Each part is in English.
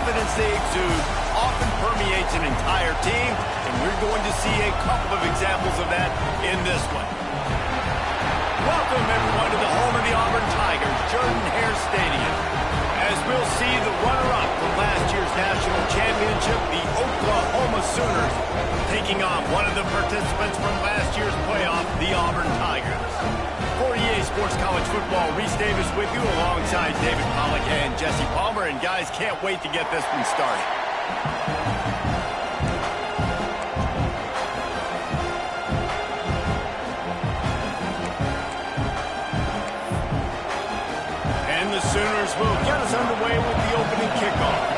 confidence they exude often permeates an entire team, and we're going to see a couple of examples of that in this one. Welcome, everyone, to the home of the Auburn Tigers, Jordan-Hare Stadium. As we'll see the runner-up from last year's national championship, the Oklahoma Sooners, taking on one of the participants from last year's playoff, the Auburn Tigers. For EA Sports College Football, Reese Davis with you alongside David Pollack and Jesse Palmer. And guys, can't wait to get this one started. And the Sooners will get us underway with the opening kickoff.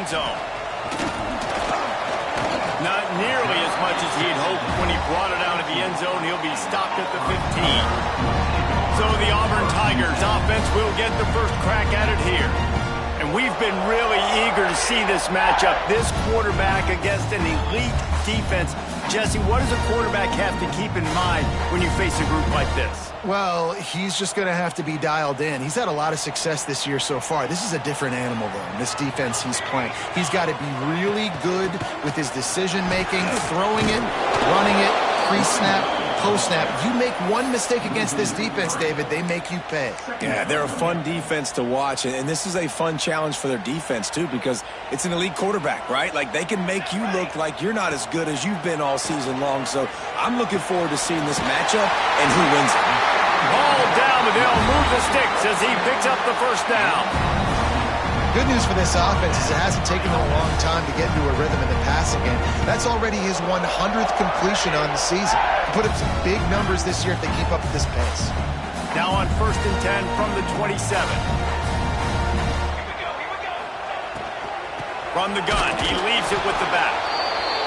Zone. Not nearly as much as he'd hoped when he brought it out of the end zone. He'll be stopped at the 15. So the Auburn Tigers offense will get the first crack at it here. And we've been really eager to see this matchup. This quarterback against an elite defense. Jesse, what does a quarterback have to keep in mind when you face a group like this? Well, he's just going to have to be dialed in. He's had a lot of success this year so far. This is a different animal, though, in this defense he's playing. He's got to be really good with his decision-making, throwing it, running it, pre-snap, post-snap. You make one mistake against this defense, David, they make you pay. Yeah, they're a fun defense to watch, and this is a fun challenge for their defense, too, because it's an elite quarterback, right? Like, they can make you look like you're not as good as you've been all season long, so I'm looking forward to seeing this matchup and who wins it. Ball down, but they'll move the sticks as he picks up the first down. Good news for this offense is it hasn't taken them a long time to get into a rhythm in the passing game. That's already his 100th completion on the season. Put up some big numbers this year if they keep up at this pace. Now on 1st and 10 from the 27. From the gun, he leaves it with the back.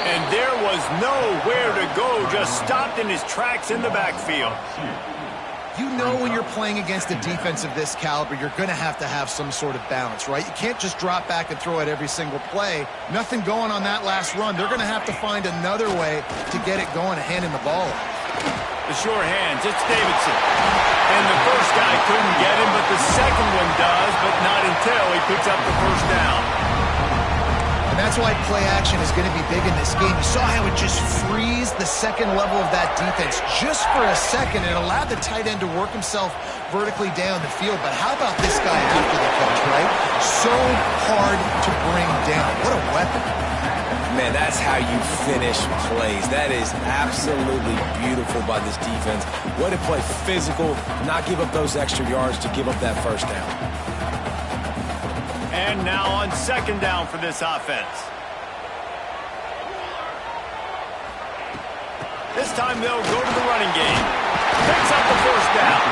And there was nowhere to go, just stopped in his tracks in the backfield. You know when you're playing against a defense of this caliber, you're going to have some sort of balance, right? You can't just drop back and throw it every single play. Nothing going on that last run. They're going to have to find another way to get it going and handing the ball off. The sure hands, it's Davidson. And the first guy couldn't get him, but the second one does, but not until he picks up the first down. And that's why play action is going to be big in this game. You saw how it just frees the second level of that defense just for a second. It allowed the tight end to work himself vertically down the field. But how about this guy after the catch, right? So hard to bring down. What a weapon. Man, that's how you finish plays. That is absolutely beautiful by this defense. Way to play physical, not give up those extra yards to give up that first down. And now on 2nd down for this offense. This time they'll go to the running game. Picks up the first down.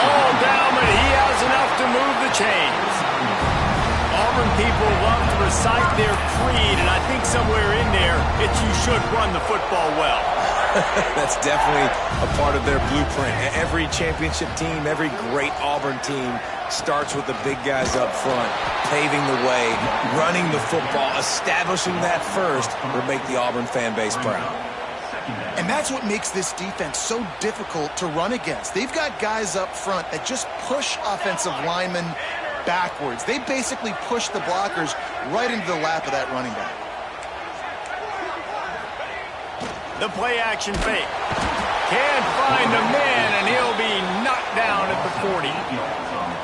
All down, but he has enough to move the chains. Auburn people love to recite their creed, and I think somewhere in there, it's you should run the football well. That's definitely a part of their blueprint. Every championship team, every great Auburn team starts with the big guys up front, paving the way, running the football, establishing that first will make the Auburn fan base proud. And that's what makes this defense so difficult to run against. They've got guys up front that just push offensive linemen backwards. They basically push the blockers right into the lap of that running back. The play action fake. Can't find a man, and he'll be knocked down at the 40.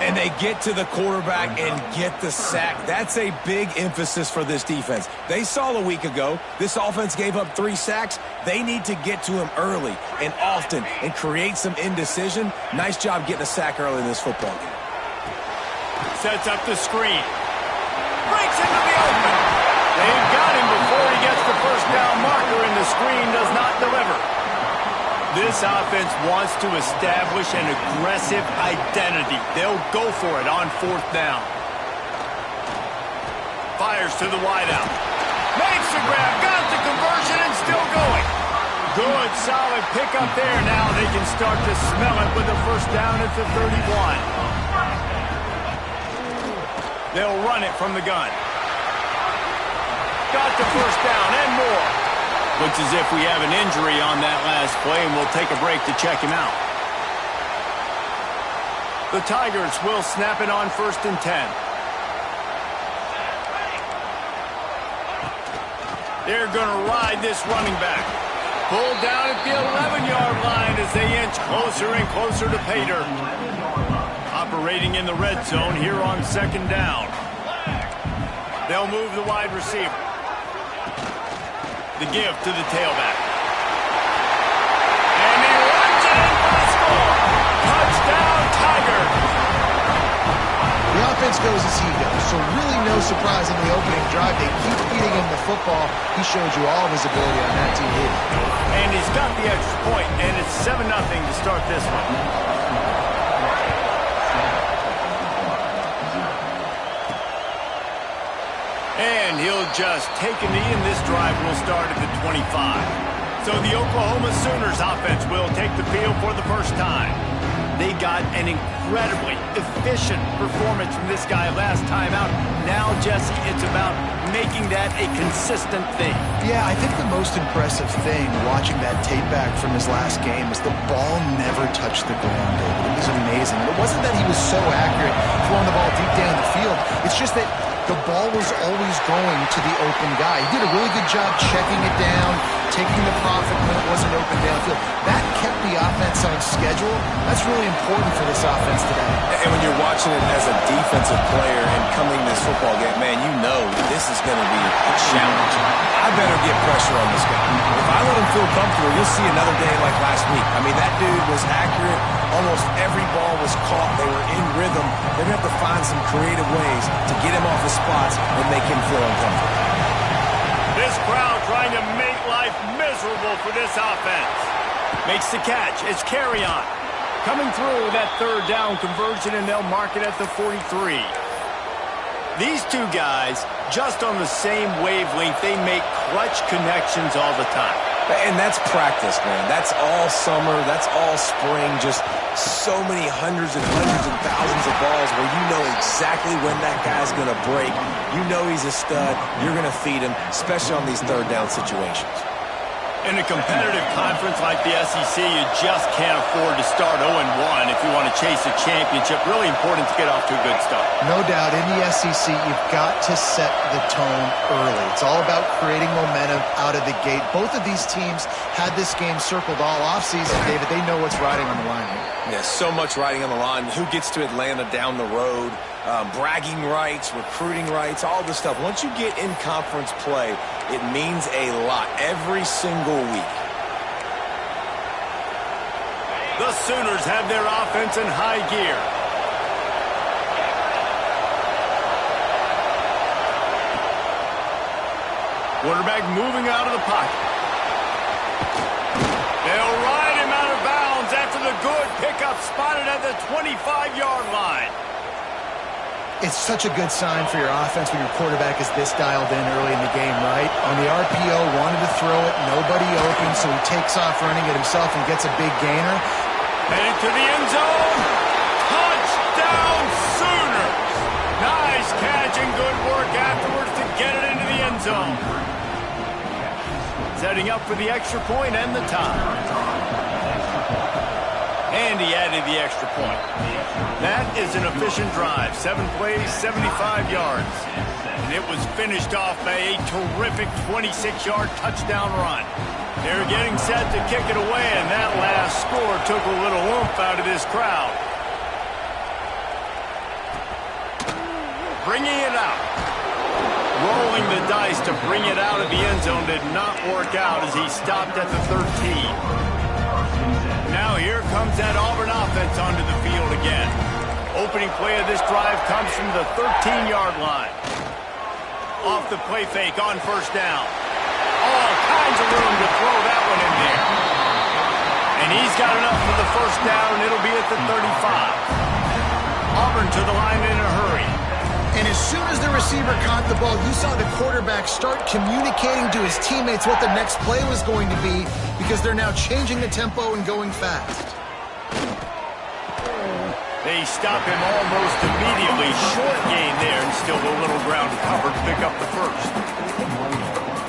And they get to the quarterback and get the sack. That's a big emphasis for this defense. They saw a week ago, this offense gave up 3 sacks. They need to get to him early and often and create some indecision. Nice job getting a sack early in this football game. Sets up the screen. Breaks into the open. They've got him before he gets the first down marker, and the screen does not deliver. This offense wants to establish an aggressive identity. They'll go for it on 4th down. Fires to the wideout. Makes the grab, got the conversion, and still going. Good, solid pickup there. Now they can start to smell it with the first down at the 31. They'll run it from the gun. Got the first down and more. Looks as if we have an injury on that last play, and we'll take a break to check him out. The Tigers will snap it on 1st and 10. They're going to ride this running back. Pulled down at the 11-yard line as they inch closer and closer to pay dirt. Operating in the red zone here on 2nd down. They'll move the wide receiver. The give to the tailback. And he runs it in for the score. Touchdown, Tigers. The offense goes as he goes, so really no surprise in the opening drive. They keep feeding him the football. He showed you all of his ability on that TV. And he's got the extra point, and it's 7-0 to start this one. And he'll just take a knee, and this drive will start at the 25. So the Oklahoma Sooners offense will take the field for the first time. They got an incredibly efficient performance from this guy last time out. Now, Jesse, it's about making that a consistent thing. Yeah, I think the most impressive thing watching that tape back from his last game was the ball never touched the ground, David. It was amazing. And it wasn't that he was so accurate throwing the ball deep down the field. It's just that the ball was always going to the open guy. He did a really good job checking it down, taking the profit when it wasn't open downfield. That kept the offense on schedule. That's really important for this offense today. And when you're watching it as a defensive player and coming to this football game, man, you know this is going to be a challenge. I better get pressure on this guy. If I let him feel comfortable, you'll see another day like last week. I mean, that dude was accurate. Almost every ball was caught. They were in rhythm. They're going to have to find some creative ways to get him off his spots and make him feel uncomfortable. This crowd trying to make life miserable for this offense. Makes the catch. It's carry on. Coming through that 3rd down conversion, and they'll mark it at the 43. These two guys, just on the same wavelength, they make clutch connections all the time. And that's practice, man. That's all summer. That's all spring. Just so many hundreds and thousands of balls where you know exactly when that guy's going to break. You know he's a stud. You're going to feed him, especially on these 3rd down situations. In a competitive conference like the SEC, you just can't afford to start 0-1 if you want to chase a championship. Really important to get off to a good start. No doubt, in the SEC, you've got to set the tone early. It's all about creating momentum out of the gate. Both of these teams had this game circled all offseason, David. They know what's riding on the line here. Yeah, so much riding on the line. Who gets to Atlanta down the road? Bragging rights, recruiting rights, all this stuff. Once you get in conference play, it means a lot every single week. The Sooners have their offense in high gear. Quarterback moving out of the pocket. They'll ride him out of bounds after the good pickup spotted at the 25-yard line. It's such a good sign for your offense when your quarterback is this dialed in early in the game, right? On the RPO, wanted to throw it, nobody open, so he takes off running it himself and gets a big gainer. Headed to the end zone. Touchdown, Sooners! Nice catch and good work afterwards to get it into the end zone. Setting up for the extra point and the tie. And he added the extra point. That is an efficient drive. 7 plays, 75 yards. And it was finished off by a terrific 26-yard touchdown run. They're getting set to kick it away, and that last score took a little oomph out of this crowd. Bringing it out. Rolling the dice to bring it out of the end zone did not work out as he stopped at the 13. Now here comes that Auburn offense onto the field again. Opening play of this drive comes from the 13-yard line. Off the play fake on 1st down. All kinds of room to throw that one in there. And he's got enough for the 1st down, and it'll be at the 35. Auburn to the line in a hurry. And as soon as the receiver caught the ball, you saw the quarterback start communicating to his teammates what the next play was going to be because they're now changing the tempo and going fast. They stop him almost immediately. Short gain there, and still a little ground to cover to pick up the first.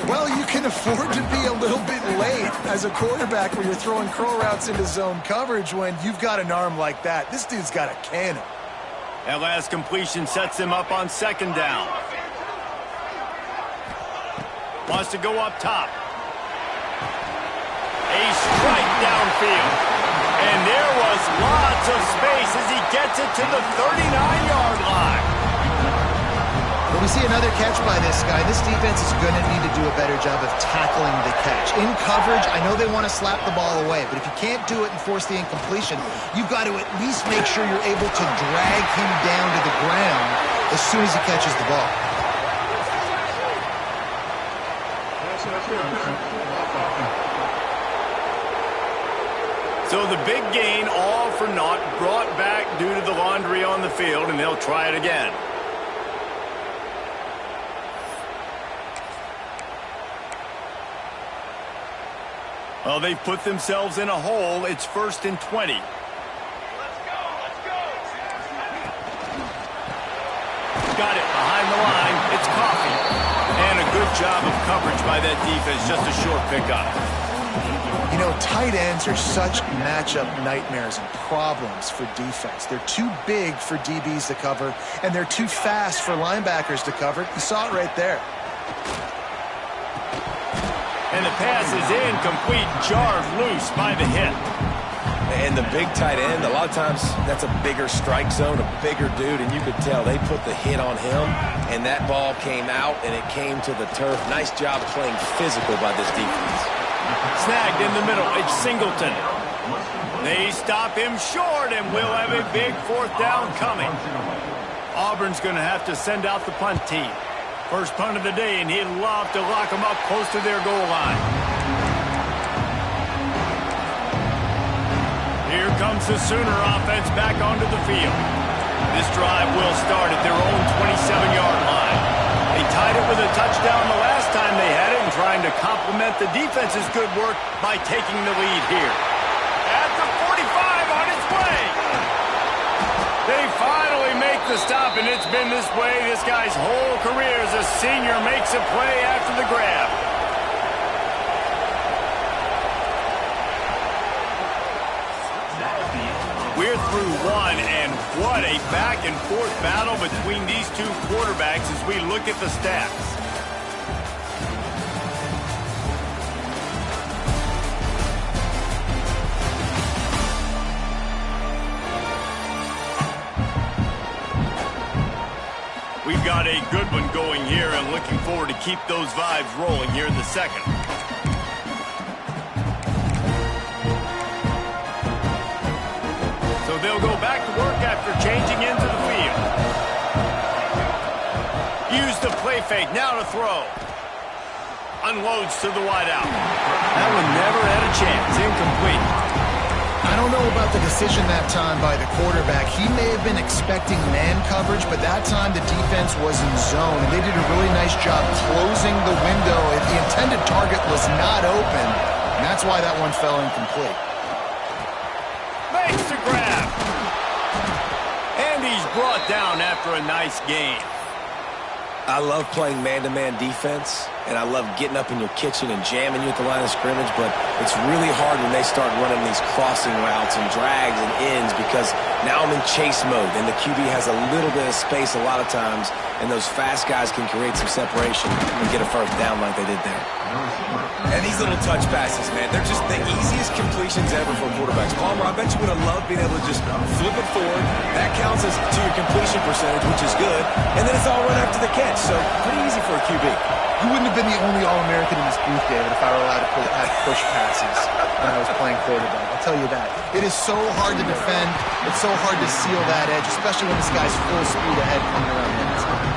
Well, you can afford to be a little bit late as a quarterback when you're throwing curl routes into zone coverage when you've got an arm like that. This dude's got a cannon. That last completion sets him up on second down. Wants to go up top. A strike downfield. And there was lots of space as he gets it to the 39-yard line. When we see another catch by this guy, this defense is going to need to do a better job of tackling the catch. In coverage, I know they want to slap the ball away, but if you can't do it and force the incompletion, you've got to at least make sure you're able to drag him down to the ground as soon as he catches the ball. So the big gain, all for naught, brought back due to the laundry on the field, and they'll try it again. Well, they've put themselves in a hole. It's 1st and 20. Let's go. Got it behind the line. It's Coffee. And a good job of coverage by that defense. Just a short pickup. You know, tight ends are such matchup nightmares and problems for defense. They're too big for DBs to cover, and they're too fast for linebackers to cover. You saw it right there. And the pass is incomplete, jarred loose by the hit. And the big tight end, a lot of times that's a bigger strike zone, a bigger dude, and you could tell they put the hit on him, and that ball came out, and it came to the turf. Nice job playing physical by this defense. Snagged in the middle, it's Singleton. They stop him short, and we'll have a big 4th down coming. Auburn's going to have to send out the punt team. First punt of the day, and he'd love to lock them up close to their goal line. Here comes the Sooner offense back onto the field. This drive will start at their own 27-yard line. They tied it with a touchdown the last time they had it and trying to complement the defense's good work by taking the lead here. At the 45 on its way. They finally make the stop, and it's been this way this guy's whole career as a senior makes a play after the grab. We're through one, and what a back-and-forth battle between these two quarterbacks as we look at the stats. We've got a good one going here and looking forward to keep those vibes rolling here in the second. So they'll go back to work after changing into the field. Use the play fake, now to throw. Unloads to the wideout. That one never had a chance, incomplete. I don't know about the decision that time by the quarterback. He may have been expecting man coverage, but that time the defense was in zone, and they did a really nice job closing the window. The intended target was not open, and that's why that one fell incomplete. Makes the grab. And he's brought down after a nice gain. I love playing man-to-man defense, and I love getting up in your kitchen and jamming you at the line of scrimmage, but it's really hard when they start running these crossing routes and drags and ends because now I'm in chase mode, and the QB has a little bit of space a lot of times, and those fast guys can create some separation and get a first down like they did there. And these little touch passes, man, they're just the easiest completions ever for quarterbacks. Palmer, I bet you would have loved being able to just flip it forward. That counts as to your completion percentage, which is good, and then it's all run after the catch, so pretty easy for a QB. You wouldn't have been the only All-American in this booth, David, if I were allowed to have push passes when I was playing quarterback. I'll tell you that. It is so hard to defend. It's so hard to seal that edge, especially when this guy's full speed ahead coming around the inside.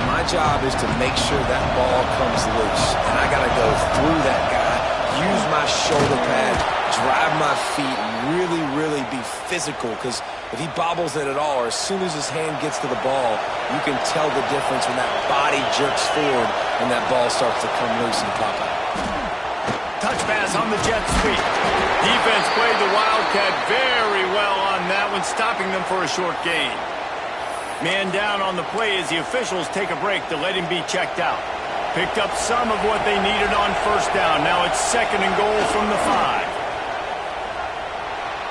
My job is to make sure that ball comes loose, and I got to go through that guy, use my shoulder pad, drive my feet, really be physical, because if he bobbles it at all, or as soon as his hand gets to the ball, you can tell the difference when that body jerks forward and that ball starts to come loose and pop out. Touch pass on the jet sweep. Defense played the Wildcat very well on that one, stopping them for a short gain. Man down on the play as the officials take a break to let him be checked out. Picked up some of what they needed on first down. Now it's 2nd and goal from the 5.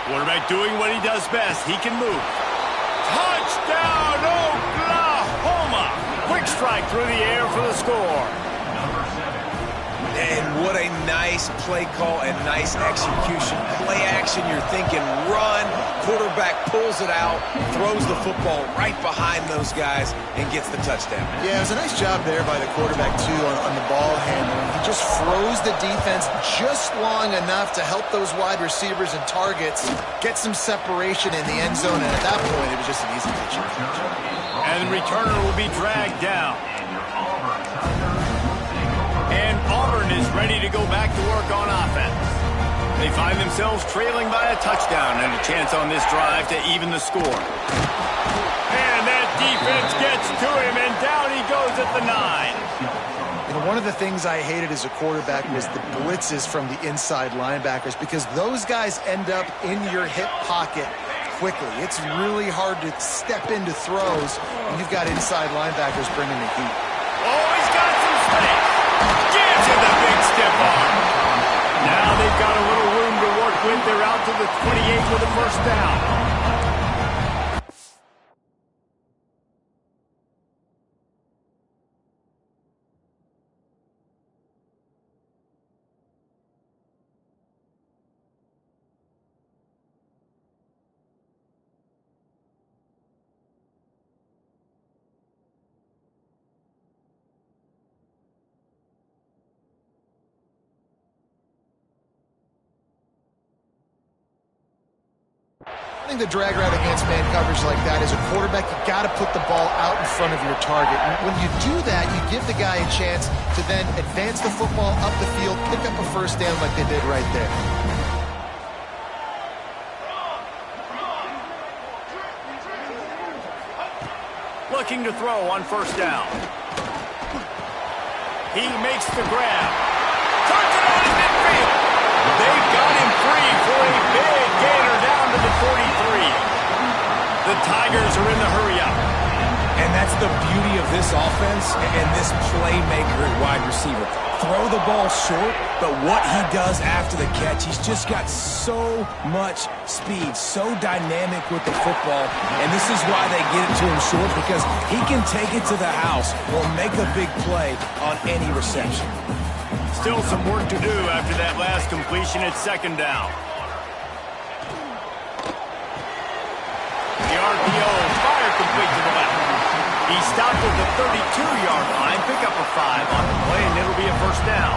Quarterback doing what he does best. He can move. Touchdown, Oklahoma! Quick strike through the air for the score. And what a nice play call and nice execution. Play action, you're thinking run. Quarterback pulls it out, throws the football right behind those guys, and gets the touchdown. Yeah, it was a nice job there by the quarterback, too, on the ball handling. He just froze the defense just long enough to help those wide receivers and targets get some separation in the end zone, and at that point, it was just an easy catch. And the returner will be dragged down. And Auburn is ready to go back to work on offense. They find themselves trailing by a touchdown and a chance on this drive to even the score. And that defense gets to him, and down he goes at the 9. You know, one of the things I hated as a quarterback was the blitzes from the inside linebackers, because those guys end up in your hip pocket quickly. It's really hard to step into throws when you've got inside linebackers bringing the heat. Oh, he's got some space. Gives him the big stiff arm. Now they've got a little room to work with. They're out to the 28 with a first down. The drag route against man coverage like that, as a quarterback, you got to put the ball out in front of your target. And when you do that, you give the guy a chance to then advance the football up the field, pick up a first down like they did right there. Looking to throw on first down. He makes the grab. Turns it on in midfield. They've got him free for a big gainer down to the 43. The Tigers are in the hurry-up. And that's the beauty of this offense and this playmaker at wide receiver. Throw the ball short, but what he does after the catch, he's just got so much speed, so dynamic with the football, and this is why they get it to him short, because he can take it to the house or make a big play on any reception. Still some work to do after that last completion at 2nd down. The RPO fire complete to the left. He stopped at the 32-yard line, pick up a 5 on the play, and it'll be a first down.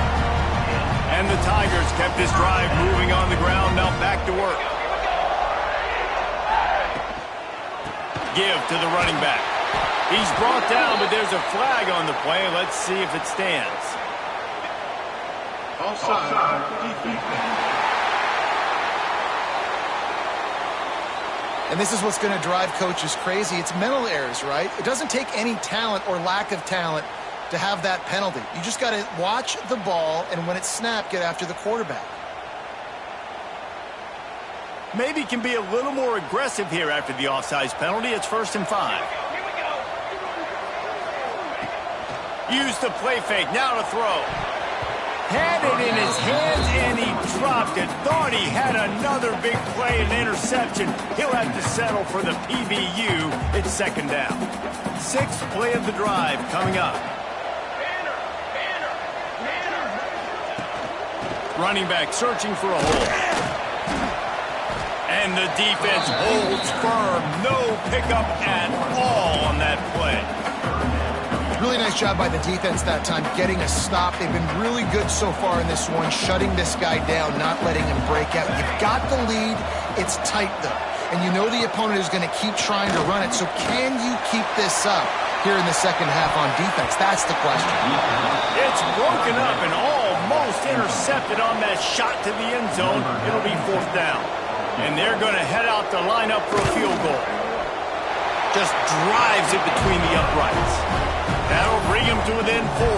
And the Tigers kept this drive moving on the ground, now back to work. Give to the running back. He's brought down, but there's a flag on the play. Let's see if it stands. Offside. And this is what's going to drive coaches crazy. It's mental errors, right? It doesn't take any talent or lack of talent to have that penalty. You just got to watch the ball, and when it's snapped, get after the quarterback. Maybe can be a little more aggressive here after the offsides penalty. It's 1st and 5. Use the play fake. Now to throw. Had it in his hands, and he dropped it. Thought he had another big play and interception. He'll have to settle for the PBU. It's 2nd down. 6th play of the drive coming up. Running back searching for a hole. And the defense holds firm. No pickup at all on that play. Really nice job by the defense that time, getting a stop. They've been really good so far in this one, shutting this guy down, not letting him break out. You've got the lead. It's tight, though. And you know the opponent is going to keep trying to run it. So can you keep this up here in the second half on defense? That's the question. It's broken up and almost intercepted on that shot to the end zone. It'll be 4th down. And they're going to head out to line up for a field goal. Just drives it between the uprights. That'll bring him to within 4.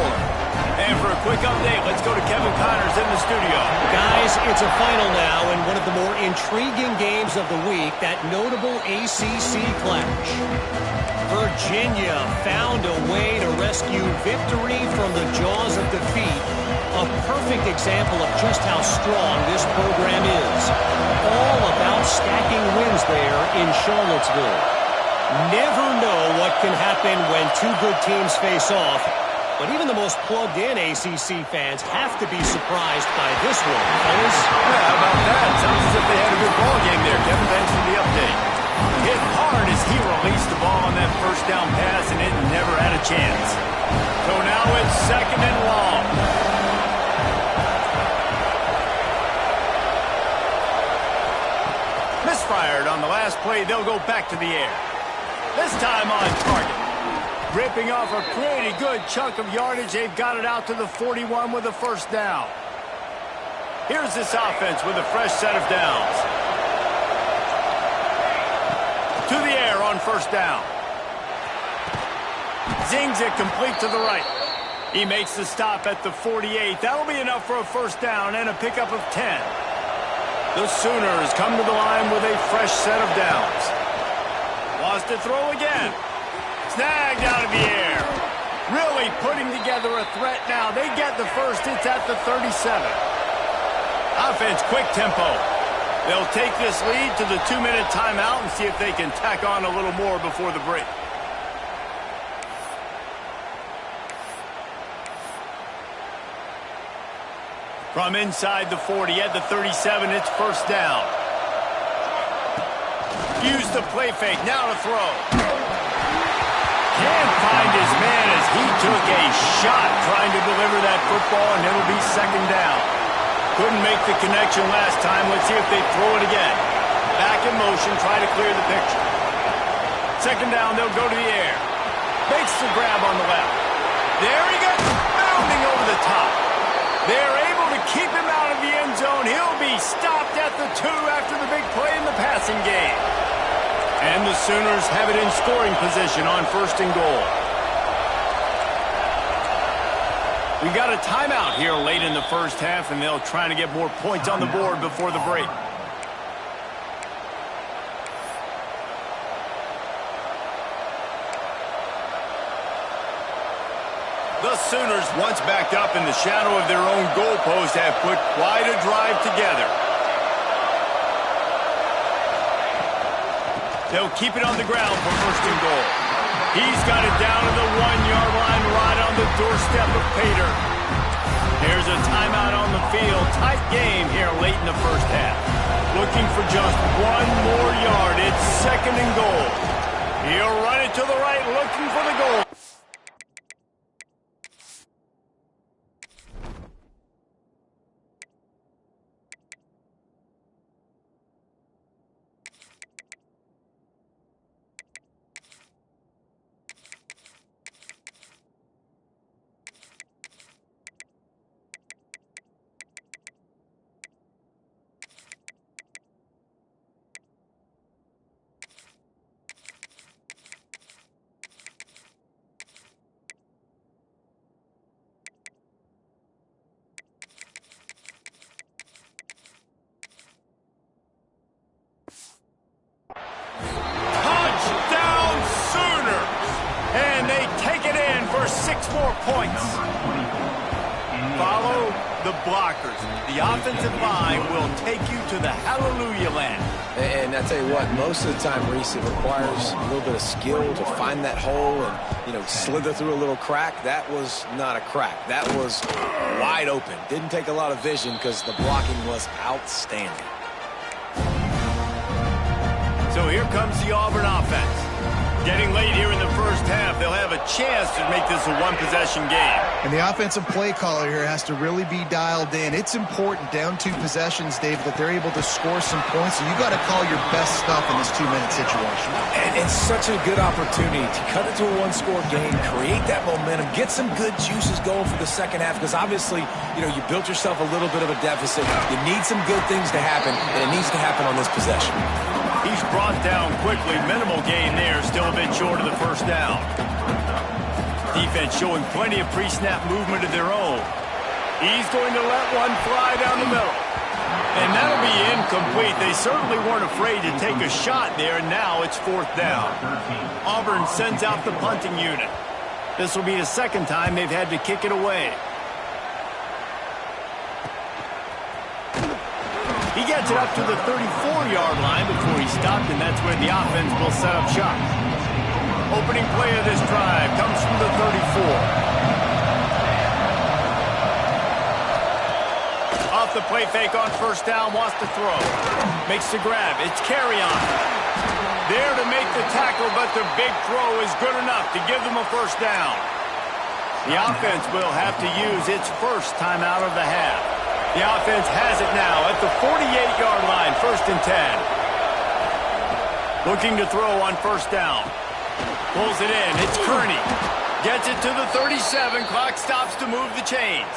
And for a quick update, let's go to Kevin Connors in the studio. Guys, it's a final now in one of the more intriguing games of the week, that notable ACC clash. Virginia found a way to rescue victory from the jaws of defeat. A perfect example of just how strong this program is. All about stacking wins there in Charlottesville. Never know what can happen when two good teams face off. But even the most plugged-in ACC fans have to be surprised by this one, fellas. Yeah, how about that? Sounds as if they had a good ball game there. Kevin, thanks for the update. Hit hard as he released the ball on that first down pass, and it never had a chance. So now it's 2nd and long. Misfired on the last play. They'll go back to the air. This time on target. Ripping off a pretty good chunk of yardage. They've got it out to the 41 with a first down. Here's this offense with a fresh set of downs. To the air on first down. Zings it complete to the right. He makes the stop at the 48. That'll be enough for a first down and a pickup of 10. The Sooners come to the line with a fresh set of downs. Lost to throw again. Snagged out of the air. Really putting together a threat now. They get the first. It's at the 37. Offense, quick tempo. They'll take this lead to the 2-minute timeout and see if they can tack on a little more before the break. From inside the 40 at the 37, it's first down. Use the play fake. Now to throw. Can't find his man as he took a shot trying to deliver that football, and it'll be 2nd down. Couldn't make the connection last time. Let's see if they throw it again. Back in motion, try to clear the picture. 2nd down, they'll go to the air. Makes the grab on the left. There he goes, bounding over the top. They're able to keep him out of the end zone. He'll be stopped at the 2 after the big play in the passing game. And the Sooners have it in scoring position on 1st and goal. We got a timeout here late in the first half, and they'll try to get more points on the board before the break. The Sooners, once backed up in the shadow of their own goalpost, have put quite a drive together. They'll keep it on the ground for 1st and goal. He's got it down to the 1-yard line right on the doorstep of Pater. Here's a timeout on the field. Tight game here late in the first half. Looking for just 1 more yard. It's 2nd and goal. He'll run it to the right, looking for the goal. Points. Follow the blockers. The offensive line will take you to the hallelujah land. And I tell you what, most of the time, Reese, it requires a little bit of skill to find that hole and, slither through a little crack. That was not a crack. That was wide open. Didn't take a lot of vision because the blocking was outstanding. So here comes the Auburn offense. Getting late here in the first half, they'll have a chance to make this a one-possession game. And the offensive play caller here has to really be dialed in. It's important, down 2 possessions, Dave, that they're able to score some points. So you got to call your best stuff in this 2-minute situation. And it's such a good opportunity to cut it to a 1-score game, create that momentum, get some good juices going for the second half, because obviously, you built yourself a little bit of a deficit. You need some good things to happen, and it needs to happen on this possession. He's brought down quickly. Minimal gain there. Still a bit short of the first down. Defense showing plenty of pre-snap movement of their own. He's going to let one fly down the middle. And that'll be incomplete. They certainly weren't afraid to take a shot there, and now it's 4th down. Auburn sends out the punting unit. This will be the second time they've had to kick it away. He gets it up to the 34-yard line before he stopped, and that's where the offense will set up shop. Opening play of this drive comes from the 34. Off the play fake on 1st down, wants to throw. Makes the grab. It's carry on. There to make the tackle, but the big throw is good enough to give them a 1st down. The offense will have to use its first timeout of the half. The offense has it now at the 48-yard line, 1st and 10. Looking to throw on 1st down. Pulls it in. It's Kearney. Gets it to the 37. Clock stops to move the chains.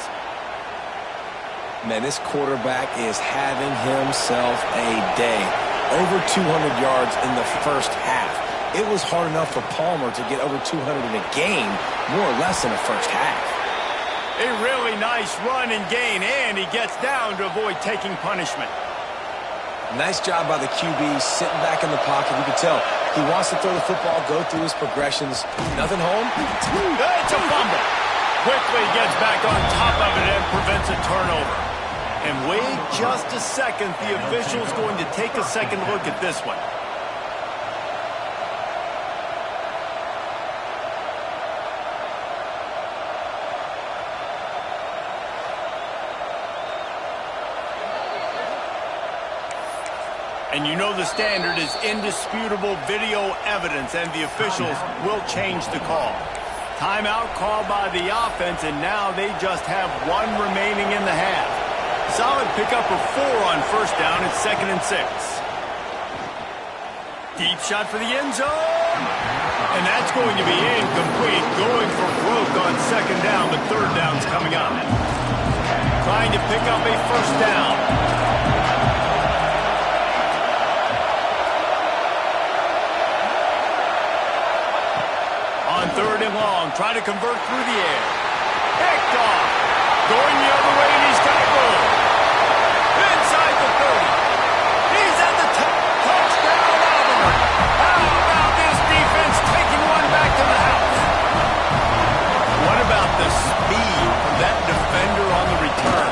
Man, this quarterback is having himself a day. Over 200 yards in the first half. It was hard enough for Palmer to get over 200 in a game, more or less in the first half. A really nice run and gain, and he gets down to avoid taking punishment. Nice job by the QB, sitting back in the pocket. You can tell he wants to throw the football, go through his progressions. Nothing home. It's a fumble. Quickly gets back on top of it and prevents a turnover. And wait just a second. The official's going to take a second look at this one. And you know the standard is indisputable video evidence, and the officials will change the call. Timeout called by the offense, and now they just have one remaining in the half. Solid pickup of 4 on 1st down. It's 2nd and 6. Deep shot for the end zone. And that's going to be incomplete. Going for broke on 2nd down, but 3rd down's coming up. Trying to pick up a 1st down. On 3rd and long, trying to convert through the air. Picked off. Going the other way, and he's got room. Inside the 30. He's at the touchdown, Auburn. How about this defense taking one back to the house? What about the speed from that defender on the return?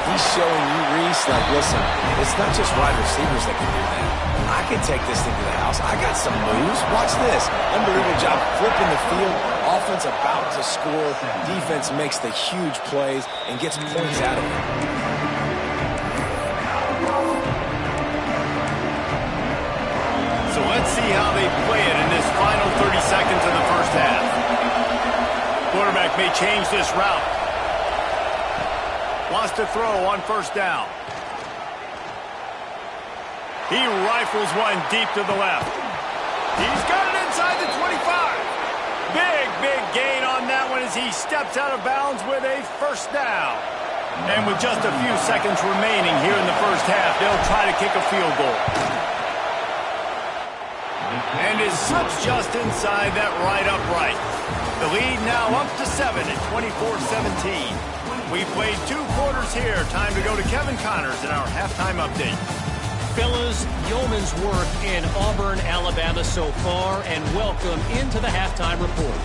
He's showing you, Reese, like, listen, it's not just wide receivers that can do that. I can take this thing to the house. I got some moves. Watch this. Unbelievable job flipping the field. Offense about to score. Defense makes the huge plays and gets points out of it. So let's see how they play it in this final 30 seconds of the first half. Quarterback may change this route. Wants to throw on 1st down. He rifles one deep to the left. He's got it inside the 25. Big gain on that one as he steps out of bounds with a 1st down. And with just a few seconds remaining here in the first half, they'll try to kick a field goal. And it slips just inside that right upright. The lead now up to 7 at 24-17. We played 2 quarters here. Time to go to Kevin Connors in our halftime update. Fellas, yeoman's work in Auburn, Alabama so far, and welcome into the halftime report.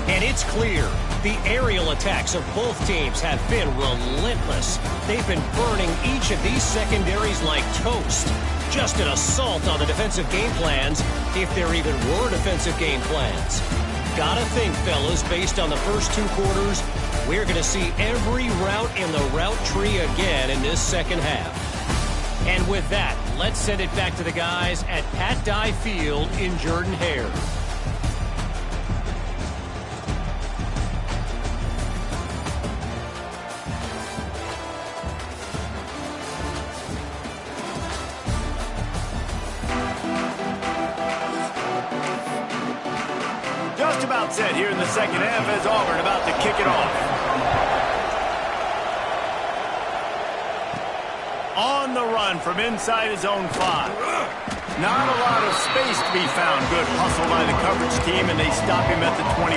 And it's clear, the aerial attacks of both teams have been relentless. They've been burning each of these secondaries like toast. Just an assault on the defensive game plans, if there even were defensive game plans. Gotta think, fellas, based on the first 2 quarters, we're going to see every route in the route tree again in this second half. And with that, let's send it back to the guys at Pat Dye Field in Jordan-Hare. Just about set here in the second half as Auburn about to kick it off. On the run from inside his own 5. Not a lot of space to be found. Good hustle by the coverage team, and they stop him at the 21.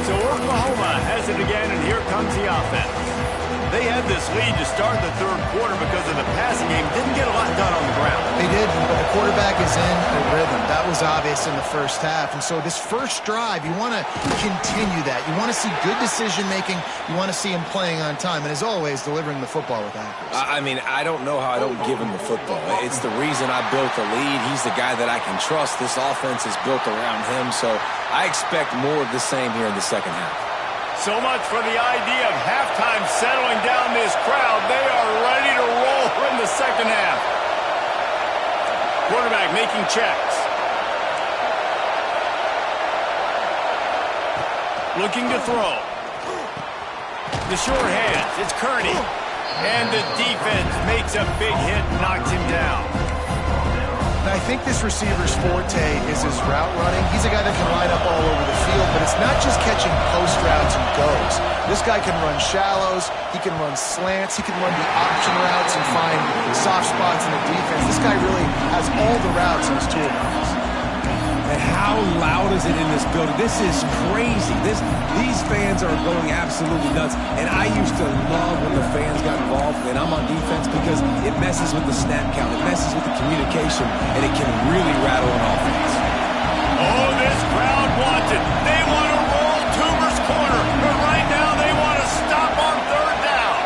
So Oklahoma has it again, and here comes the offense. They had this lead to start the third quarter because of the passing game. Didn't get a lot done on the ground. They did, but the quarterback is in a rhythm. That was obvious in the first half. And so this first drive, you want to continue that. You want to see good decision-making. You want to see him playing on time. And as always, delivering the football with accuracy. I mean, I don't know how I don't give him the football. It's the reason I built the lead. He's the guy that I can trust. This offense is built around him. So I expect more of the same here in the second half. So much for the idea of halftime settling down this crowd. They are ready to roll in the second half. Quarterback making checks. Looking to throw. The short hands. It's Kearney. And the defense makes a big hit and knocks him down. I think this receiver's forte is his route running. He's a guy that can line up all over the field, but it's not just catching post routes and goes. This guy can run shallows, he can run slants, he can run the option routes and find soft spots in the defense. This guy really has all the routes in his toolbox. And how loud is it in this building? This is crazy. These fans are going absolutely nuts. And I used to love when the fans got involved, and I'm on defense, because it messes with the snap count. It messes with the communication, and it can really rattle an offense. Oh, this crowd wants it. They want to roll Toomer's corner, but right now they want to stop on third down.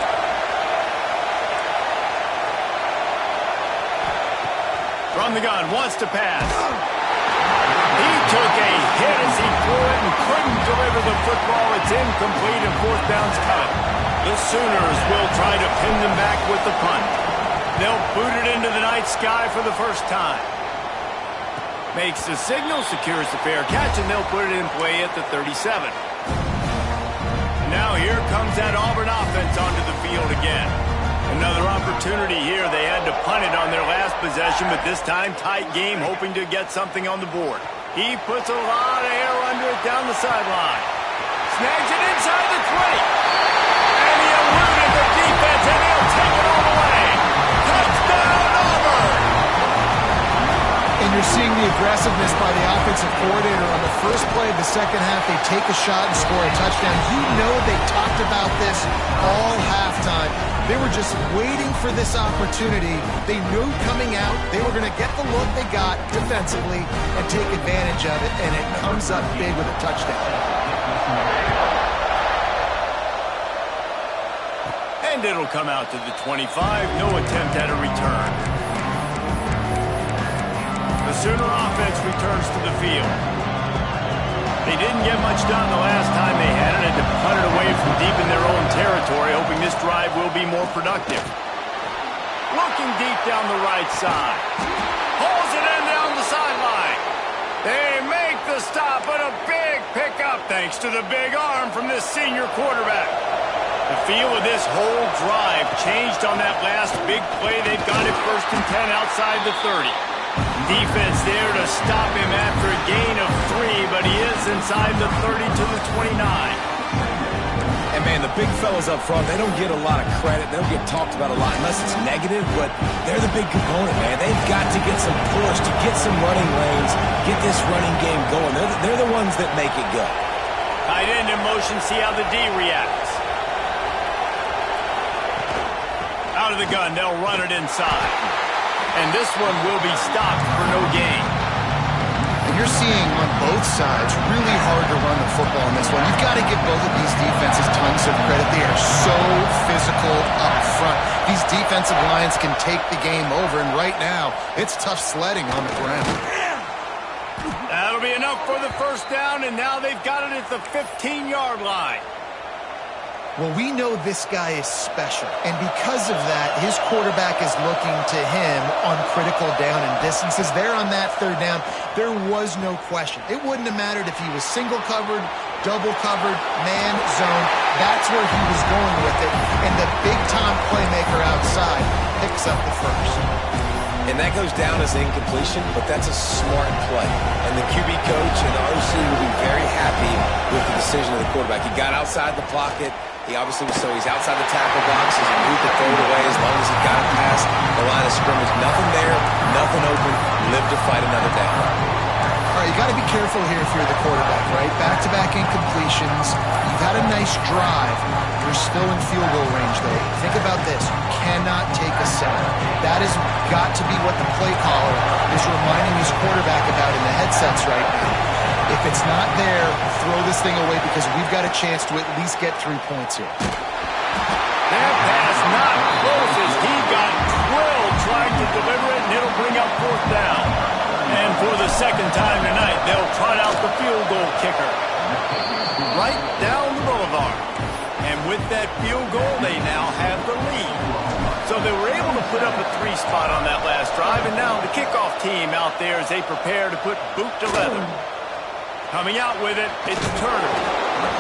From the gun, wants to pass. He took a hit as he threw it and couldn't deliver the football. It's incomplete and fourth down's coming. The Sooners will try to pin them back with the punt. They'll boot it into the night sky for the first time. Makes the signal, secures the fair catch, and they'll put it in play at the 37. Now here comes that Auburn offense onto the field again. Another opportunity here. They had to punt it on their last possession, but this time tight game, hoping to get something on the board. He puts a lot of air under it down the sideline. Snags it inside the 20. And he eluded the defense, and he'll take it all the way. Touchdown, Auburn! And you're seeing the aggressiveness by the offensive coordinator on the first play of the second half. They take a shot and score a touchdown. You know they talked about this all halftime. They were just waiting for this opportunity. They knew coming out they were going to get the look they got defensively and take advantage of it, and it comes up big with a touchdown. And it'll come out to the 25. No attempt at a return. The Sooner offense returns to the field. They didn't get much done the last time they had it, and to punt it away from deep in their own territory, hoping this drive will be more productive. Looking deep down the right side. Pulls it in down the sideline. They make the stop, but a big pickup thanks to the big arm from this senior quarterback. The feel of this whole drive changed on that last big play. They've got it 1st and 10 outside the 30. Defense there to stop him after a gain of 3, but he is inside the 30 to the 29. And, man, the big fellas up front, they don't get a lot of credit. They don't get talked about a lot unless it's negative, but they're the big component, man. They've got to get some push, to get some running lanes, get this running game going. They're the ones that make it go. Tight end in motion, see how the D reacts. Out of the gun, they'll run it inside. And this one will be stopped for no gain. And you're seeing on both sides really hard to run the football in this one. You've got to give both of these defenses tons of credit. They are so physical up front. These defensive lines can take the game over, and right now, it's tough sledding on the ground. That'll be enough for the first down, and now they've got it at the 15-yard line. Well, we know this guy is special, and because of that, his quarterback is looking to him on critical down and distances. There on that third down, there was no question. It wouldn't have mattered if he was single covered, double covered, man zone. That's where he was going with it, and the big-time playmaker outside picks up the first. And that goes down as incompletion, but that's a smart play. And the QB coach and the OC will be very happy with the decision of the quarterback. He got outside the pocket, He obviously was, so he's outside the tackle box. He's moved to throw it away as long as he got it past the line of scrimmage. Nothing there, nothing open. Live to fight another down. All right, you got to be careful here if you're the quarterback, right? Back-to-back incompletions. You've had a nice drive. You're still in field goal range, though. Think about this. You cannot take a sack. That has got to be what the play caller is reminding his quarterback about in the headsets right now. If it's not there, throw this thing away because we've got a chance to at least get 3 points here. That pass not close as he got drilled trying to deliver it, and it'll bring up 4th down. And for the second time tonight, they'll trot out the field goal kicker. Right down the boulevard. And with that field goal, they now have the lead. So they were able to put up a 3 spot on that last drive, and now the kickoff team out there as they prepare to put boot to leather. Coming out with it, it's Turner.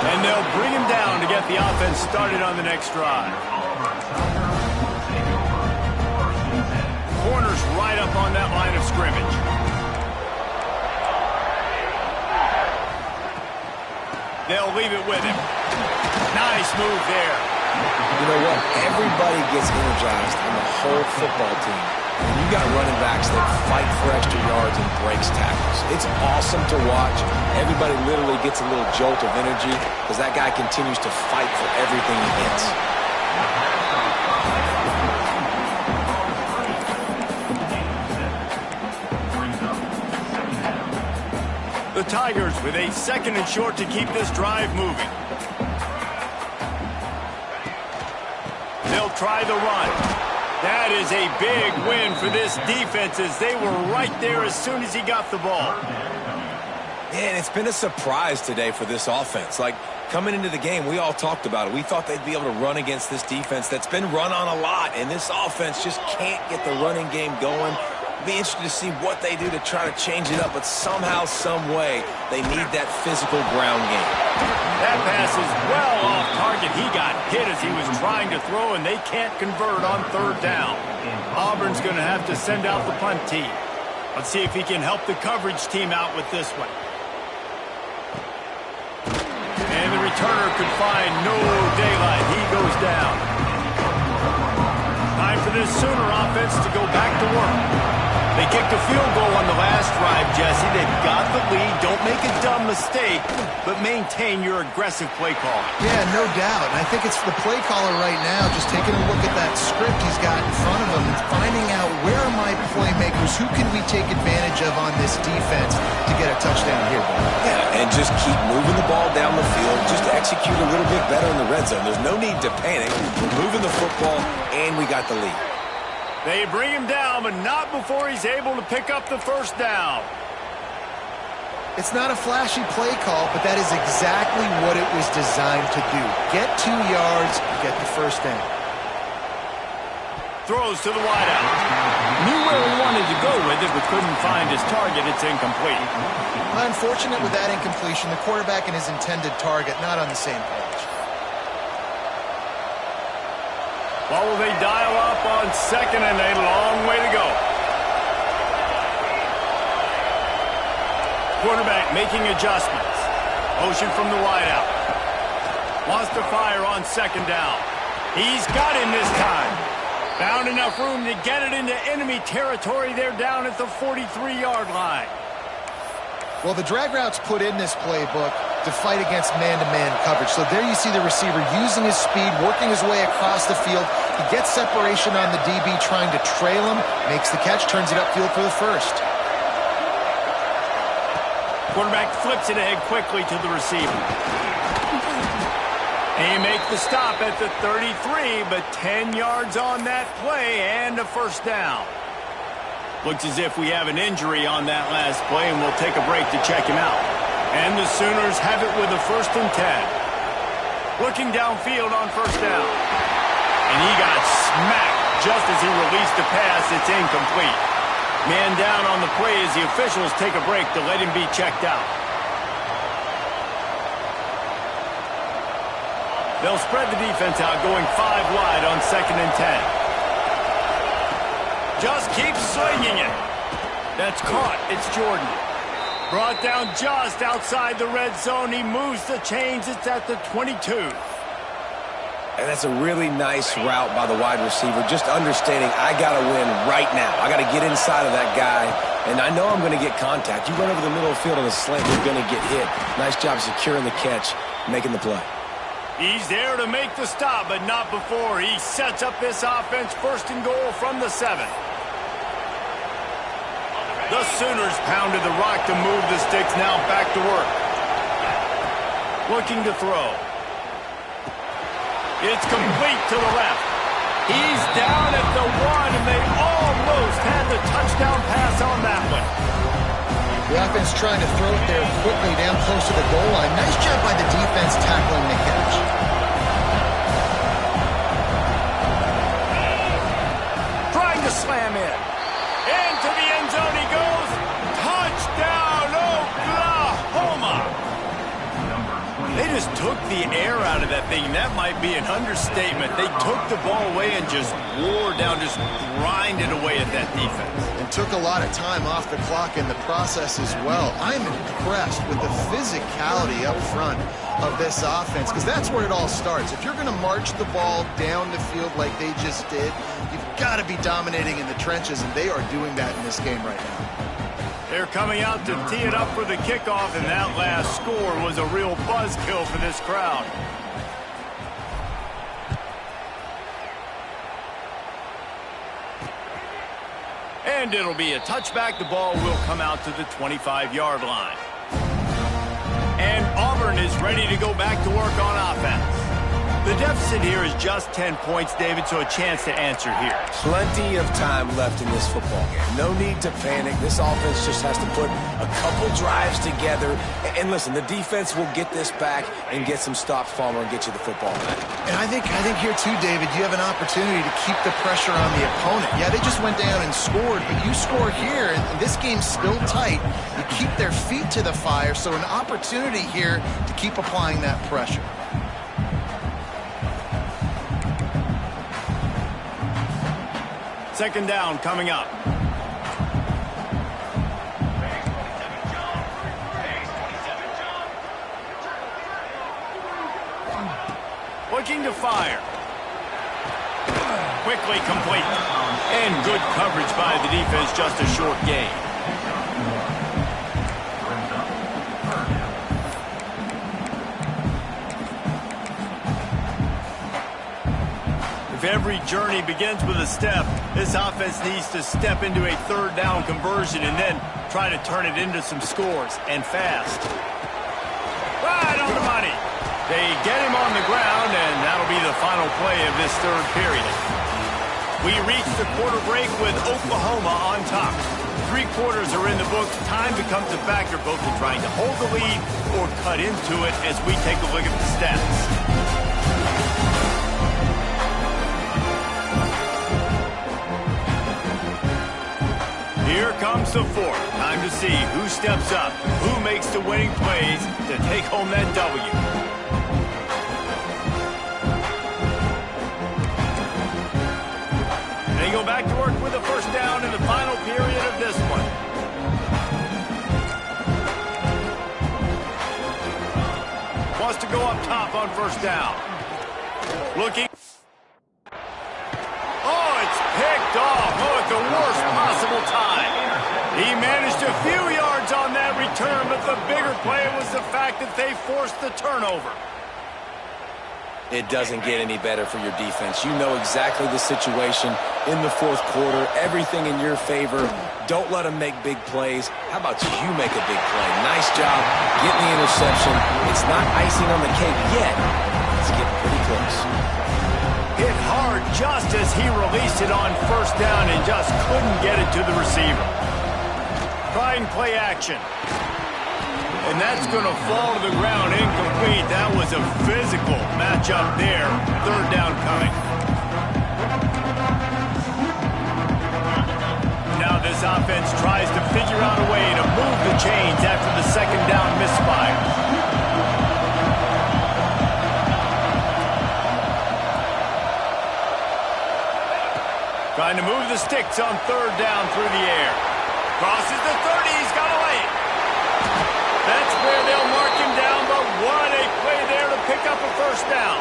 And they'll bring him down to get the offense started on the next drive. Corner's right up on that line of scrimmage. They'll leave it with him. Nice move there. You know what? Everybody gets energized on the whole football team. And you got running backs that fight for extra yards and breaks tackles. It's awesome to watch. Everybody literally gets a little jolt of energy because that guy continues to fight for everything he hits. The Tigers with a 2nd and short to keep this drive moving. They'll try the run. That is a big win for this defense as they were right there as soon as he got the ball. Man, it's been a surprise today for this offense. Like, coming into the game, we all talked about it. We thought they'd be able to run against this defense that's been run on a lot, and this offense just can't get the running game going. Be interested to see what they do to try to change it up, but somehow, some way, they need that physical ground game. That pass is well off target. He got hit as he was trying to throw, and they can't convert on 3rd down. Auburn's going to have to send out the punt team. Let's see if he can help the coverage team out with this one. And the returner could find no daylight. He goes down. Time for this Sooner offense to go back to work. They kicked a field goal on the last drive, Jesse. They've got the lead. Don't make a dumb mistake, but maintain your aggressive play call. Yeah, no doubt. And I think it's the play caller right now just taking a look at that script he's got in front of him and finding out where are my playmakers, who can we take advantage of on this defense to get a touchdown here, Bob. Yeah, and just keep moving the ball down the field. Just execute a little bit better in the red zone. There's no need to panic. We're moving the football, and we got the lead. They bring him down, but not before he's able to pick up the 1st down. It's not a flashy play call, but that is exactly what it was designed to do. Get 2 yards, get the 1st down. Throws to the wideout. Knew where he wanted to go with it, but couldn't find his target. It's incomplete. Unfortunate with that incompletion, the quarterback and his intended target not on the same page. Well, will they dial up on 2nd and a long way to go? Quarterback making adjustments. Motion from the wideout. Wants to fire on 2nd down. He's got him this time. Found enough room to get it into enemy territory. They're down at the 43-yard line. Well, the drag routes put in this playbook to fight against man-to-man coverage. So there you see the receiver using his speed, working his way across the field. He gets separation on the DB, trying to trail him, makes the catch, turns it upfield for the 1st. Quarterback flips it ahead quickly to the receiver. They make the stop at the 33, but 10 yards on that play and a 1st down. Looks as if we have an injury on that last play, and we'll take a break to check him out. And the Sooners have it with a 1st and 10. Looking downfield on 1st down. And he got smacked just as he released the pass. It's incomplete. Man down on the play as the officials take a break to let him be checked out. They'll spread the defense out, going 5 wide on 2nd and 10. Just keeps swinging it. That's caught. It's Jordan. Brought down just outside the red zone. He moves the chains. It's at the 22. And that's a really nice route by the wide receiver, just understanding I got to win right now. I got to get inside of that guy, and I know I'm going to get contact. You run over the middle of the field on a slant, you're going to get hit. Nice job securing the catch, making the play. He's there to make the stop, but not before he sets up this offense first and goal from the 7. The Sooners pounded the rock to move the sticks, now back to work. Looking to throw. It's complete to the left. He's down at the 1, and they almost had the touchdown pass on that one. The offense trying to throw it there quickly down close to the goal line. Nice job by the defense tackling the catch. Trying to slam in. Into the end zone he goes. Touchdown, Oklahoma! They just took the air out of that thing. That might be an understatement. They took the ball away and just wore down, just grinded away at that defense. And took a lot of time off the clock in the process as well. I'm impressed with the physicality up front of this offense, because that's where it all starts. If you're going to march the ball down the field like they just did, you've got to be dominating in the trenches, and they are doing that in this game right now. They're coming out to tee it up for the kickoff, and that last score was a real buzzkill for this crowd. And it'll be a touchback. The ball will come out to the 25-yard line. And Auburn is ready to go back to work on offense. The deficit here is just 10 points, David, so a chance to answer here. Plenty of time left in this football game. No need to panic. This offense just has to put a couple drives together. And listen, the defense will get this back and get some stops, Palmer, and get you the football back. And I think here too, David, you have an opportunity to keep the pressure on the opponent. Yeah, they just went down and scored, but you score here, and this game's still tight. You keep their feet to the fire, so an opportunity here to keep applying that pressure. Second down coming up. Looking to fire. Quickly complete. And good coverage by the defense, just a short gain. If every journey begins with a step, this offense needs to step into a third down conversion and then try to turn it into some scores, and fast. Right on the money. They get him on the ground, and that'll be the final play of this third period. We reach the quarter break with Oklahoma on top. 3 quarters are in the books. Time becomes a factor both in trying to hold the lead or cut into it as we take a look at the stats. Here comes the fourth. Time to see who steps up, who makes the winning plays to take home that W. They go back to work with a first down in the final period of this one. Wants to go up top on first down. Looking. Oh, it's picked off. Oh, at the worst possible time. He managed a few yards on that return, but the bigger play was the fact that they forced the turnover. It doesn't get any better for your defense. You know exactly the situation in the fourth quarter. Everything in your favor. Don't let them make big plays. How about you make a big play? Nice job getting the interception. It's not icing on the cake yet. It's getting pretty close. Hit hard just as he released it on first down and just couldn't get it to the receiver. Trying play action. And that's going to fall to the ground incomplete. That was a physical matchup there. Third down coming. Now this offense tries to figure out a way to move the chains after the second down misfire. Trying to move the sticks on third down through the air. Crosses the 30. He's got to lay it. That's where they'll mark him down, but what a play there to pick up a first down.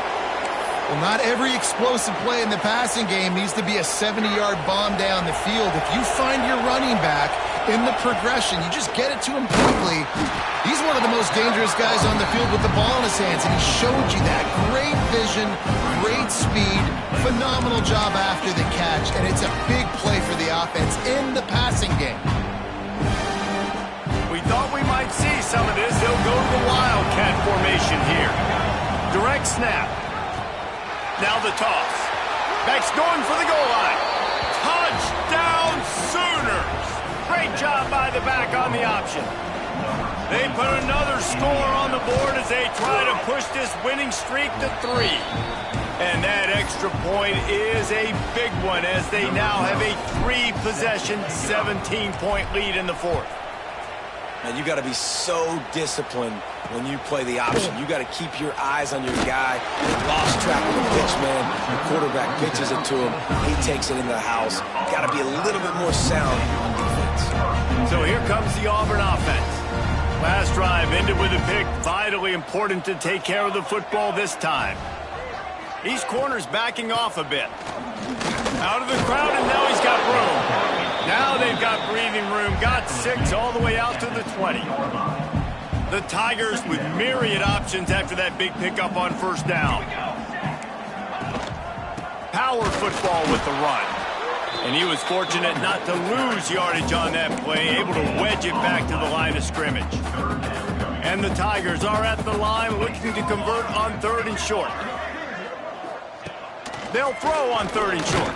Well, not every explosive play in the passing game needs to be a 70-yard bomb down the field. If you find your running back in the progression, you just get it to him quickly. He's one of the most dangerous guys on the field with the ball in his hands, and he showed you that. Great vision, great speed, phenomenal job after the catch, and it's a big play for the offense in the passing game. We thought we might see some of this. They'll go to the Wildcat formation here. Direct snap. Now the toss. Back's going for the goal line. Touchdown Sooners! Great job by the back on the option. They put another score on the board as they try to push this winning streak to 3. And that extra point is a big one as they now have a 3-possession, 17-point lead in the fourth. And you got to be so disciplined when you play the option. You got to keep your eyes on your guy. He lost track of the pitch, man. The quarterback pitches it to him. He takes it into the house. Got to be a little bit more sound on defense. So here comes the Auburn offense. Last drive ended with a pick. Vitally important to take care of the football this time. These corners backing off a bit. Out of the crowd, and now he's got room. Now they've got breathing room. Got 6 all the way out to the 20. The Tigers with myriad options after that big pickup on first down. Power football with the run. And he was fortunate not to lose yardage on that play, able to wedge it back to the line of scrimmage. And the Tigers are at the line looking to convert on 3rd and short. They'll throw on 3rd and short.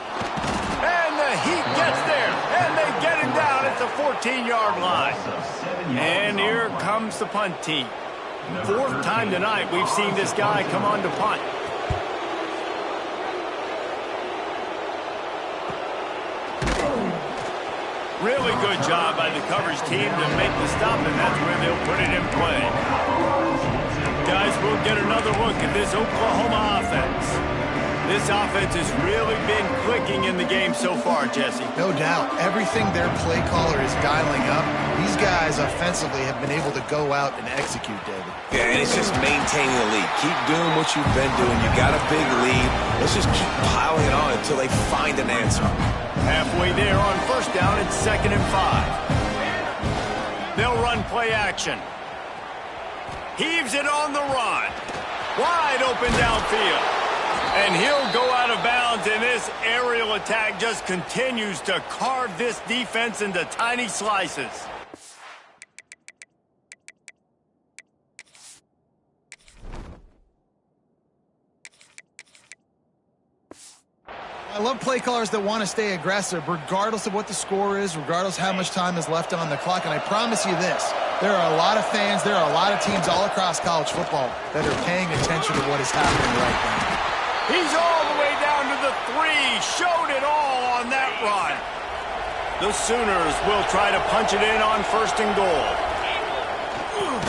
And the heat gets there, and they get him down at the 14-yard line. And here comes the punt team. 4th time tonight we've seen this guy come on to punt. Really good job by the coverage team to make the stop, and that's where they'll put it in play. Guys, we'll get another look at this Oklahoma offense. This offense has really been clicking in the game so far, Jesse. No doubt. Everything their play caller is dialing up, these guys offensively have been able to go out and execute, David. Yeah, and it's just maintaining the lead. Keep doing what you've been doing. You got a big lead. Let's just keep piling it on until they find an answer. Halfway there on first down, it's 2nd and 5. They'll run play action. Heaves it on the run. Wide open downfield. And he'll go out of bounds, and this aerial attack just continues to carve this defense into tiny slices. I love play callers that want to stay aggressive, regardless of what the score is, regardless how much time is left on the clock. And I promise you this, there are a lot of fans, there are a lot of teams all across college football that are paying attention to what is happening right now. He's all the way down to the 3. Showed it all on that run. The Sooners will try to punch it in on 1st and goal.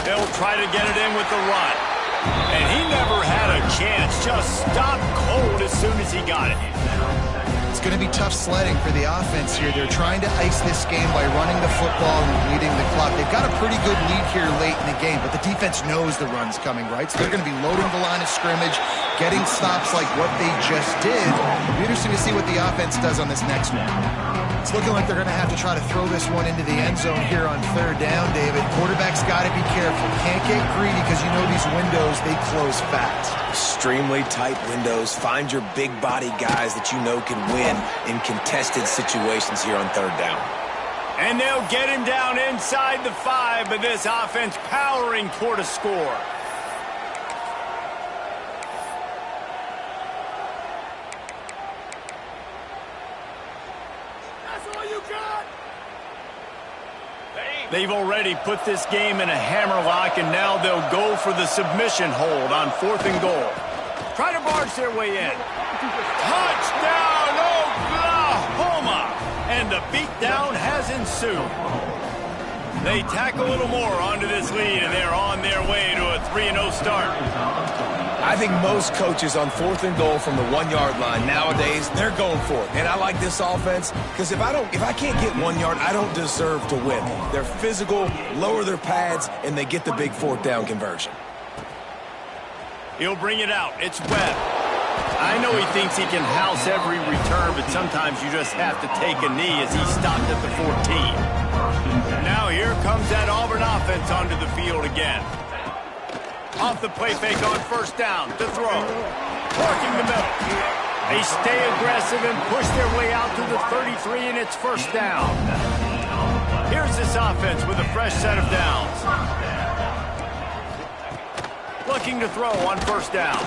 They'll try to get it in with the run. And he never had a chance. Just stopped cold as soon as he got it. It's going to be tough sledding for the offense here. They're trying to ice this game by running the football and bleeding the clock. They've got a pretty good lead here late in the game, but the defense knows the run's coming, right? So they're going to be loading the line of scrimmage, getting stops like what they just did. It'll be interesting to see what the offense does on this next one. It's looking like they're going to have to try to throw this one into the end zone here on 3rd down, David. Quarterback's got to be careful. Can't get greedy because you know these windows, they close fast. Extremely tight windows. Find your big body guys that you know can win in contested situations here on 3rd down. And they'll get him down inside the 5, but this offense powering toward a score. They've already put this game in a hammerlock, and now they'll go for the submission hold on 4th and goal. Try to barge their way in. Touchdown, Oklahoma! And the beatdown has ensued. They tack a little more onto this lead, and they're on their way to a 3-0 start. I think most coaches on 4th and goal from the 1-yard line nowadays, they're going for it. And I like this offense because if I can't get 1 yard, I don't deserve to win. They're physical, lower their pads, and they get the big 4th down conversion. He'll bring it out. It's Webb. I know he thinks he can house every return, but sometimes you just have to take a knee as he stopped at the 14. Now here comes that Auburn offense onto the field again. Off the play fake on first down to throw. Working the middle. They stay aggressive and push their way out to the 33, and it's first down. Here's this offense with a fresh set of downs. Looking to throw on first down.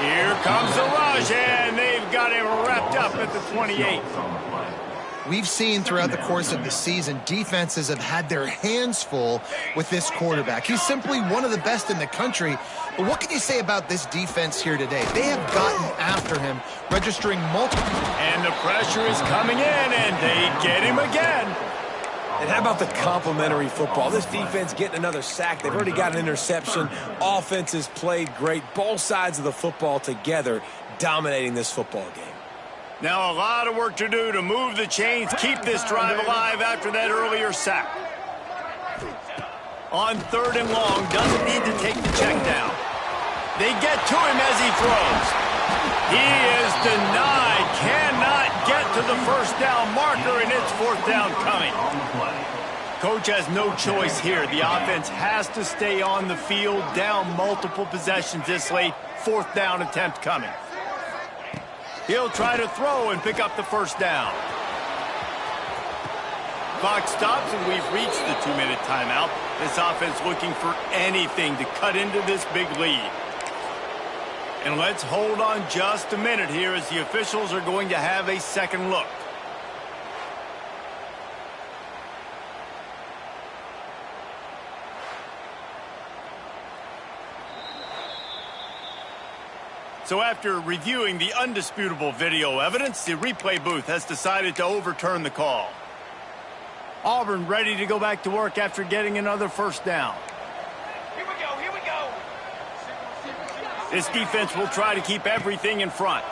Here comes the rush, and they've got him wrapped up at the 28. We've seen throughout the course of the season, defenses have had their hands full with this quarterback. He's simply one of the best in the country. But what can you say about this defense here today? They have gotten after him, registering multiple. And the pressure is coming in, and they get him again. And how about the complimentary football? This defense getting another sack. They've already got an interception. Offense has played great. Both sides of the football together dominating this football game. Now a lot of work to do to move the chains, keep this drive alive after that earlier sack. On third and long, doesn't need to take the check down. They get to him as he throws. He is denied, cannot get to the first down marker, and it's fourth down coming. Coach has no choice here. The offense has to stay on the field, down multiple possessions this late. Fourth down attempt coming. He'll try to throw and pick up the first down. Clock stops, and we've reached the 2-minute timeout. This offense looking for anything to cut into this big lead. And let's hold on just a minute here as the officials are going to have a second look. So after reviewing the undisputable video evidence, the replay booth has decided to overturn the call. Auburn ready to go back to work after getting another first down. Here we go, here we go. This defense will try to keep everything in front.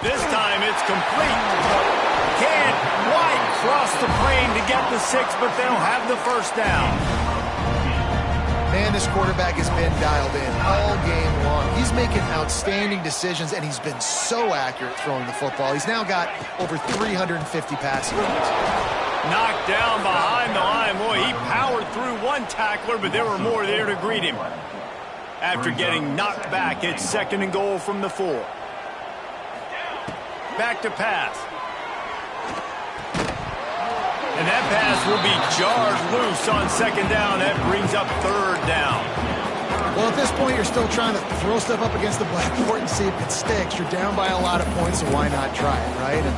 This time it's complete. Can't quite cross the plane to get the 6, but they'll have the first down. Man, this quarterback has been dialed in all game long. He's making outstanding decisions, and he's been so accurate throwing the football. He's now got over 350 passing yards. Knocked down behind the line. Boy, he powered through one tackler, but there were more there to greet him. After getting knocked back, it's second and goal from the 4. Back to pass. And that pass will be jarred loose on second down. That brings up third down. Well, at this point, you're still trying to throw stuff up against the blackboard and see if it sticks. You're down by a lot of points, so why not try it, right? And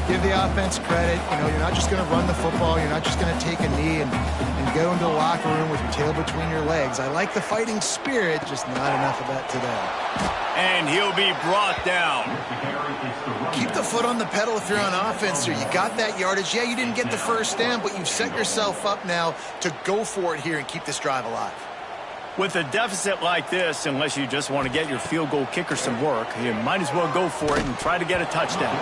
give the offense credit. You know, you're not just going to run the football. You're not just going to take a knee and go into the locker room with your tail between your legs. I like the fighting spirit, just not enough of that today. And he'll be brought down. Keep the foot on the pedal if you're on offense here. You got that yardage. Yeah, you didn't get the first down, but you've set yourself up now to go for it here and keep this drive alive. With a deficit like this, unless you just want to get your field goal kicker some work, you might as well go for it and try to get a touchdown.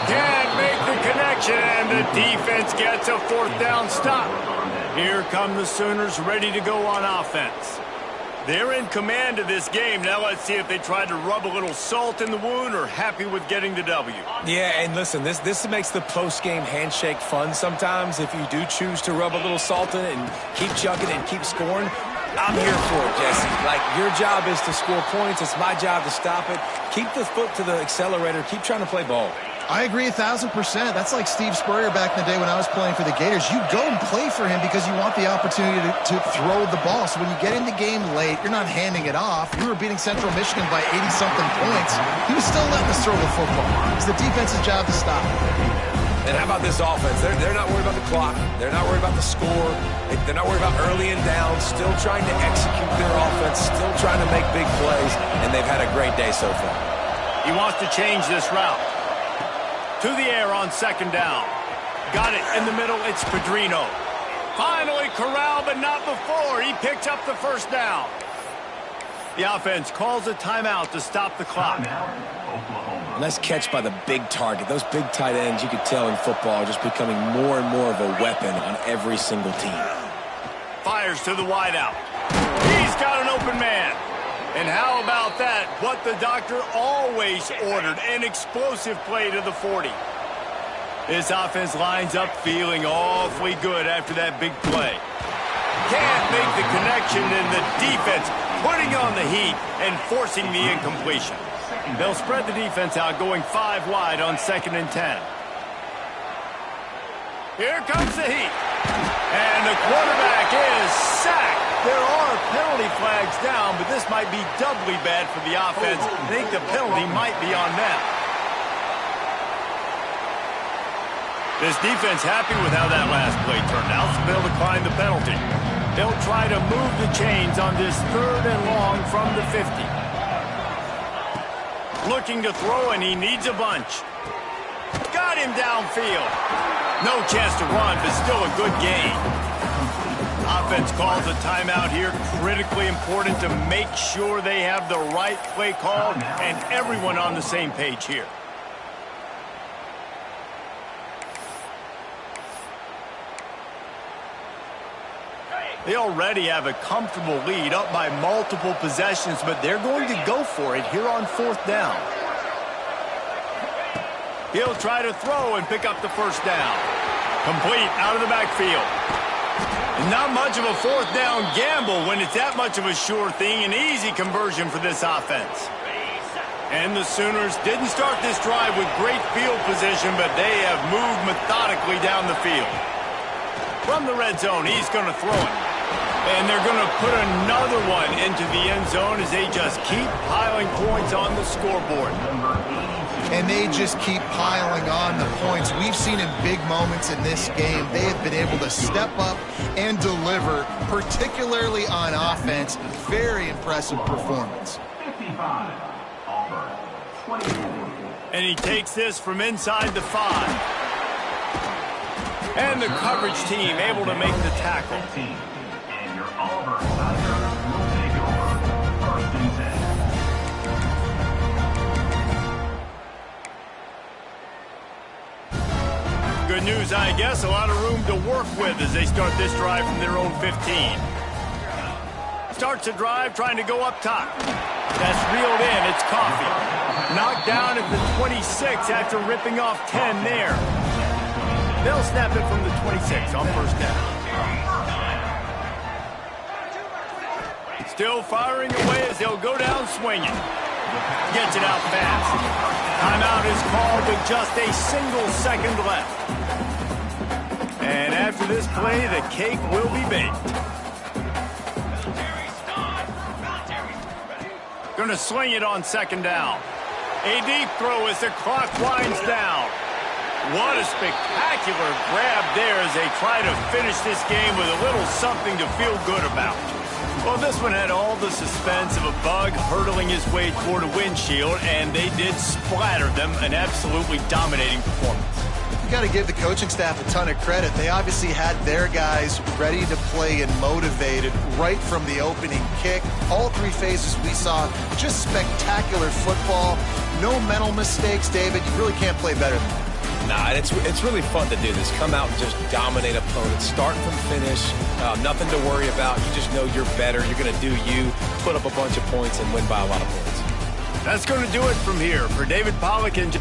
Can't make the connection, and the defense gets a fourth down stop. Here come the Sooners ready to go on offense. They're in command of this game. Now let's see if they try to rub a little salt in the wound or happy with getting the W. Yeah, and listen, this makes the post-game handshake fun sometimes. If you do choose to rub a little salt in it and keep chugging and keep scoring, I'm here for it, Jesse. Like, your job is to score points. It's my job to stop it. Keep the foot to the accelerator. Keep trying to play ball. I agree 1,000%. That's like Steve Spurrier back in the day when I was playing for the Gators. You go and play for him because you want the opportunity to throw the ball. So when you get in the game late, you're not handing it off. We were beating Central Michigan by 80-something points. He was still letting us throw the football. It's the defense's job to stop. And how about this offense? They're not worried about the clock. They're not worried about the score. They're not worried about early and down. Still trying to execute their offense. Still trying to make big plays. And they've had a great day so far. He wants to change this route. To the air on second down. Got it in the middle. It's Pedrino. Finally corralled, but not before. He picks up the first down. The offense calls a timeout to stop the clock. Nice catch by the big target. Those big tight ends, you could tell in football, are just becoming more and more of a weapon on every single team. Fires to the wideout. He's got an open man. And how about that? that, what the doctor always ordered, an explosive play to the 40. This offense lines up feeling awfully good after that big play. Can't make the connection, and the defense putting on the heat and forcing the incompletion. They'll spread the defense out, going 5 wide on 2nd and 10. Here comes the heat. And the quarterback is sacked. There are penalty flags down, but this might be doubly bad for the offense. I think the penalty might be on them. This defense happy with how that last play turned out, so they'll decline the penalty. They'll try to move the chains on this 3rd and long from the 50. Looking to throw, and he needs a bunch. Got him downfield. No chance to run, but still a good gain. Offense calls a timeout here. Critically important to make sure they have the right play called and everyone on the same page here. They already have a comfortable lead, up by multiple possessions, but they're going to go for it here on 4th down. He'll try to throw and pick up the 1st down. Complete out of the backfield. Not much of a 4th down gamble when it's that much of a sure thing, an easy conversion for this offense. And the Sooners didn't start this drive with great field position, but they have moved methodically down the field. From the red zone, he's going to throw it. And they're going to put another one into the end zone as they just keep piling points on the scoreboard. And they just keep piling on the points. We've seen in big moments in this game, they have been able to step up and deliver, particularly on offense. Very impressive performance. And he takes this from inside the 5. And the coverage team able to make the tackle. Good news, I guess. A lot of room to work with as they start this drive from their own 15. Starts a drive trying to go up top. That's reeled in. It's Coffee. Knocked down at the 26 after ripping off 10 there. They'll snap it from the 26 on 1st down. Still firing away as they'll go down swinging. Gets it out fast. Timeout is called with just a single second left. And after this play, the cake will be baked. Going to sling it on 2nd down. A deep throw as the clock winds down. What a spectacular grab there as they try to finish this game with a little something to feel good about. Well, this one had all the suspense of a bug hurtling his way toward a windshield, and they did splatter them, an absolutely dominating performance. You got to give the coaching staff a ton of credit. They obviously had their guys ready to play and motivated right from the opening kick. All 3 phases we saw, just spectacular football. No mental mistakes, David. You really can't play better than that. Nah, and it's really fun to do this. Come out and just dominate opponents. Start from finish. Nothing to worry about. You just know you're better. You're going to do you, put up a bunch of points, and win by a lot of points. That's going to do it from here. For David Pollack and